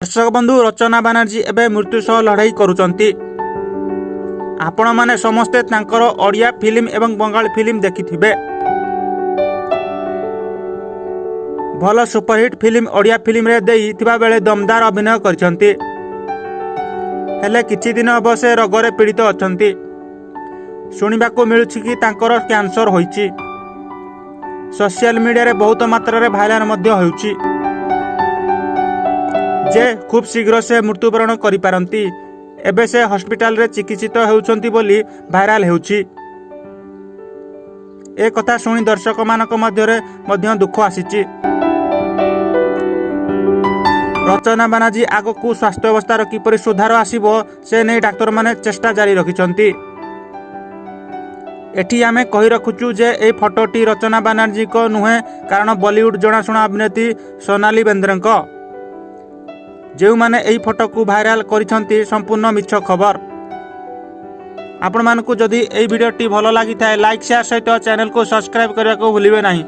दर्शक बंधु रचना बानर्जी एवं मृत्यु सह लड़ाई करुचंती। आपण माने समस्ते तांकर ओडिया फिल्म एवं बंगाली फिल्म देखिथिबे। भल सुपरहिट फिल्म ओडिया फिल्म रे देई थिबा बेले दमदार अभिनय करछंती। हेले किछि दिन अब से रोगरे पीड़ित अछंती। सुनिबाको मिलुछि कि तांकर कैंसर होईछि। सोशल मीडिया रे बहुत मात्रा रे भाइराल मध्य होउछि जे खूब शीघ्र से मृत्युवरण करि पारंती। एबे से हॉस्पिटल रे चिकित्सित हेउछंती बोली भाइराल हेउछि। ए कथा सुनी दर्शक मानक मध्य मध्य दुख आसीछि। रचना बानर्जी आगकू स्वास्थ्य अवस्थार किपरि सुधार आसीबो से नै डाक्टर माने चेष्टा जारी रखिछंती। एठी आमे कहि रखुछु जे ए फोटोटी रचना बानर्जी को नुहे कारण बॉलीवुड जनाशुना अभिनेत्री सोनाली बेंद्रे को जो माने एही फोटो को भाइराल करिसंती संपूर्ण मिछ खबर। आपण मानकू जदि एही वीडियोटी भलो लागि थाए लाइक शेयर सहित चैनल को सब्सक्राइब करने को भूलिबे नहीं।